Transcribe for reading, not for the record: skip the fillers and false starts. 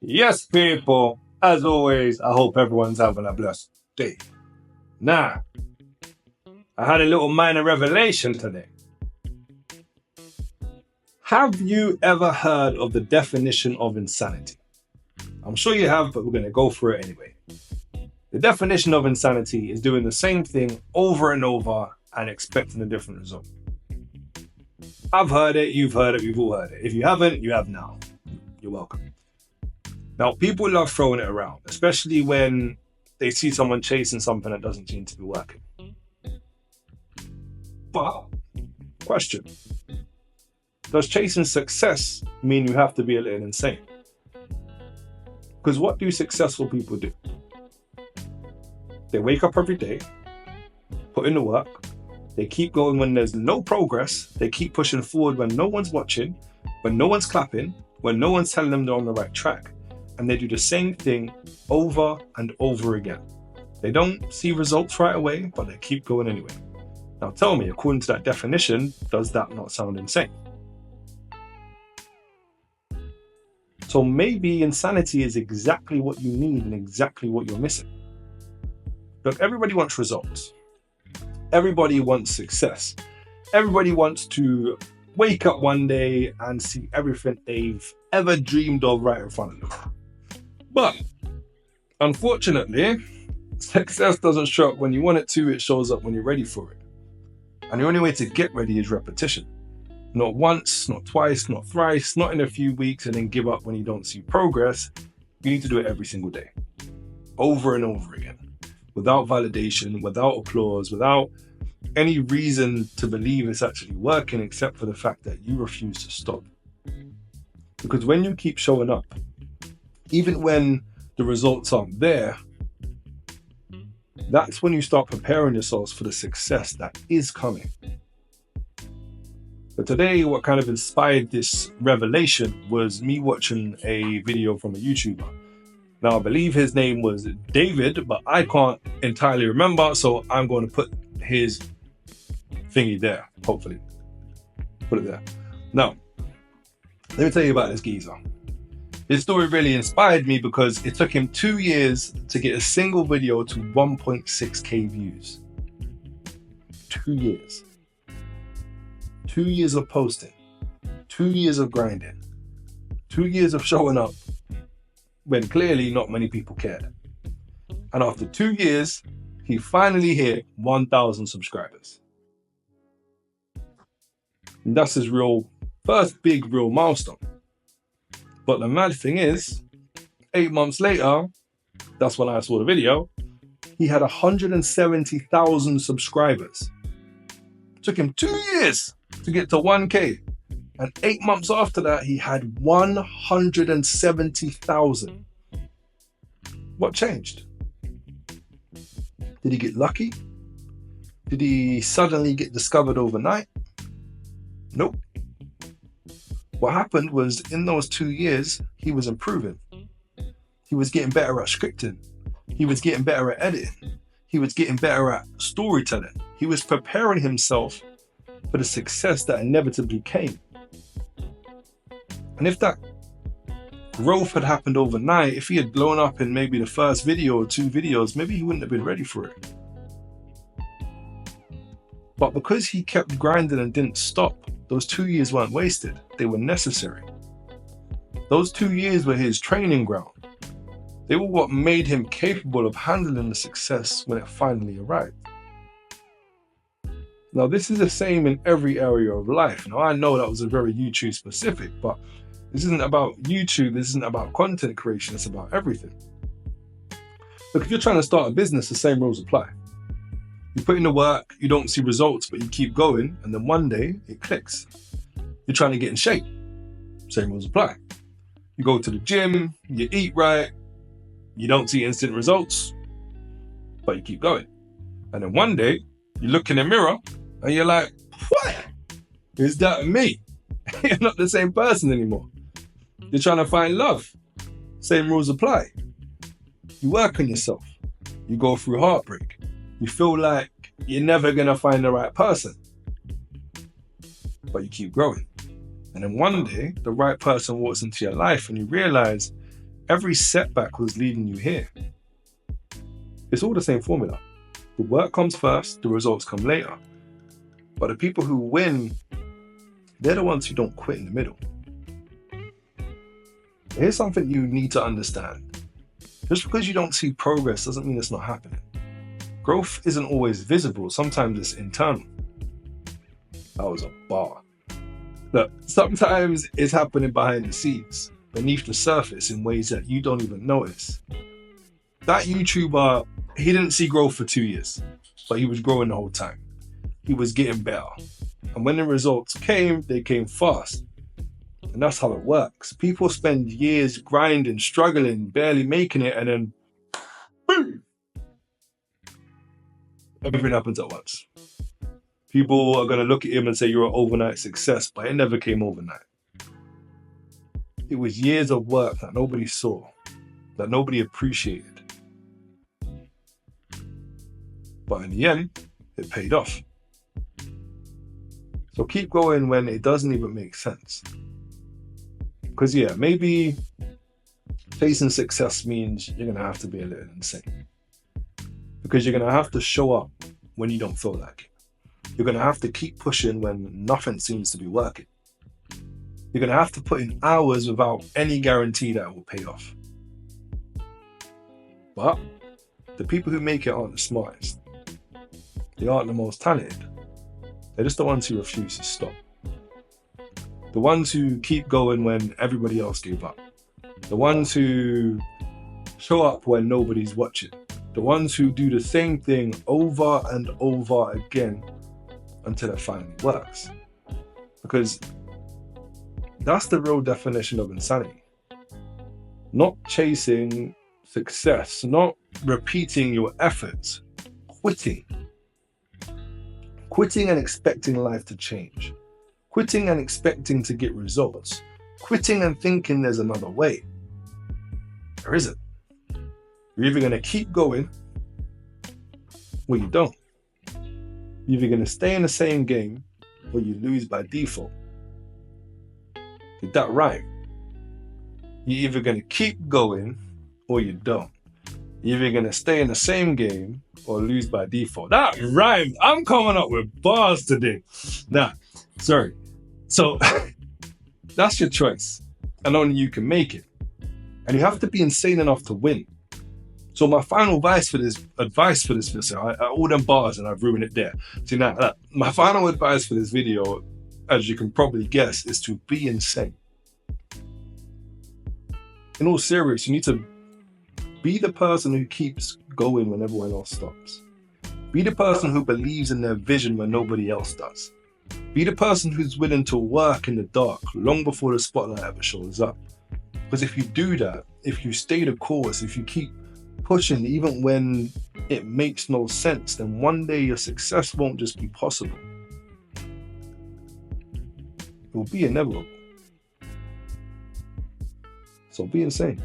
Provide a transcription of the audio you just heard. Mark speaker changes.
Speaker 1: Yes, people, as always, I hope everyone's having a blessed day. Now, I had a little minor revelation today. Have you ever heard of the definition of insanity? I'm sure you have, but we're going to go through it anyway. The definition of insanity is doing the same thing over and over and expecting a different result. I've heard it, you've heard it, we've all heard it. If you haven't, you have now. You're welcome. Now, people love throwing it around, especially when they see someone chasing something that doesn't seem to be working. But, question, does chasing success mean you have to be a little insane? Because what do successful people do? They wake up every day, put in the work, they keep going when there's no progress, they keep pushing forward when no one's watching, when no one's clapping, when no one's telling them they're on the right track. And they do the same thing over and over again. They don't see results right away, but they keep going anyway. Now tell me, according to that definition, does that not sound insane? So maybe insanity is exactly what you need and exactly what you're missing. Look, everybody wants results. Everybody wants success. Everybody wants to wake up one day and see everything they've ever dreamed of right in front of them. But unfortunately, success doesn't show up when you want it to, it shows up when you're ready for it. And the only way to get ready is repetition. Not once, not twice, not thrice, not in a few weeks and then give up when you don't see progress. You need to do it every single day, over and over again, without validation, without applause, without any reason to believe it's actually working except for the fact that you refuse to stop. Because when you keep showing up, even when the results aren't there, that's when you start preparing yourselves for the success that is coming. But today, what kind of inspired this revelation was me watching a video from a YouTuber. Now, I believe his name was David, but I can't entirely remember, so I'm going to put his thingy there, hopefully. Put it there. Now, let me tell you about this geezer. His story really inspired me because it took him 2 years to get a single video to 1.6k views. 2 years. 2 years of posting. 2 years of grinding. 2 years of showing up when clearly not many people cared. And after 2 years, he finally hit 1,000 subscribers. And that's his first big real milestone. But the mad thing is, 8 months later, that's when I saw the video, he had 170,000 subscribers. It took him 2 years to get to 1K. And 8 months after that, he had 170,000. What changed? Did he get lucky? Did he suddenly get discovered overnight? Nope. What happened was in those 2 years, he was improving. He was getting better at scripting. He was getting better at editing. He was getting better at storytelling. He was preparing himself for the success that inevitably came. And if that growth had happened overnight, if he had blown up in maybe the first video or 2 videos, maybe he wouldn't have been ready for it. But because he kept grinding and didn't stop, those 2 years weren't wasted. They were necessary. Those 2 years were his training ground. They were what made him capable of handling the success when it finally arrived. Now, this is the same in every area of life. Now, I know that was a very YouTube specific, but this isn't about YouTube. This isn't about content creation. It's about everything. Look, if you're trying to start a business, the same rules apply. You put in the work, you don't see results, but you keep going, and then one day it clicks. You're trying to get in shape. Same rules apply. You go to the gym, you eat right, you don't see instant results, but you keep going. And then one day, you look in the mirror, and you're like, what? Is that me? You're not the same person anymore. You're trying to find love. Same rules apply. You work on yourself. You go through heartbreak. You feel like you're never going to find the right person. But you keep growing. And then one day, the right person walks into your life and you realize Every setback was leading you here. It's all the same formula. The work comes first, the results come later. But the people who win, they're the ones who don't quit in the middle. Here's something you need to understand. Just because you don't see progress doesn't mean it's not happening. Growth isn't always visible, sometimes it's internal. That was a bar. Look, sometimes it's happening behind the scenes, beneath the surface in ways that you don't even notice. That YouTuber, he didn't see growth for 2 years, but he was growing the whole time. He was getting better. And when the results came, they came fast. And that's how it works. People spend years grinding, struggling, barely making it, and then boom! Everything happens at once. People are going to look at him and say you're an overnight success, but it never came overnight. It was years of work that nobody saw, that nobody appreciated. But in the end, it paid off. So keep going when it doesn't even make sense. Because yeah, maybe facing success means you're going to have to be a little insane. Because you're going to have to show up when you don't feel like it. You're going to have to keep pushing when nothing seems to be working. You're going to have to put in hours without any guarantee that it will pay off. But the people who make it aren't the smartest. They aren't the most talented. They're just the ones who refuse to stop. The ones who keep going when everybody else gave up. The ones who show up when nobody's watching. The ones who do the same thing over and over again until it finally works. Because that's the real definition of insanity. Not chasing success, not repeating your efforts, quitting. Quitting and expecting life to change. Quitting and expecting to get results. Quitting and thinking there's another way. There isn't. You're either going to keep going or you don't. You're either going to stay in the same game or you lose by default. Did that rhyme? You're either going to keep going or you don't. You're either going to stay in the same game or lose by default. That rhymed. I'm coming up with bars today. Nah, sorry. So that's your choice. And only you can make it. And you have to be insane enough to win. So my final advice for this video, all them bars and I've ruined it there. See now, my final advice for this video, as you can probably guess, is to be insane. In all seriousness, you need to be the person who keeps going when everyone else stops. Be the person who believes in their vision when nobody else does. Be the person who's willing to work in the dark long before the spotlight ever shows up. Because if you do that, if you stay the course, if you keep pushing even when it makes no sense, then one day your success won't just be possible. It will be inevitable. So be insane.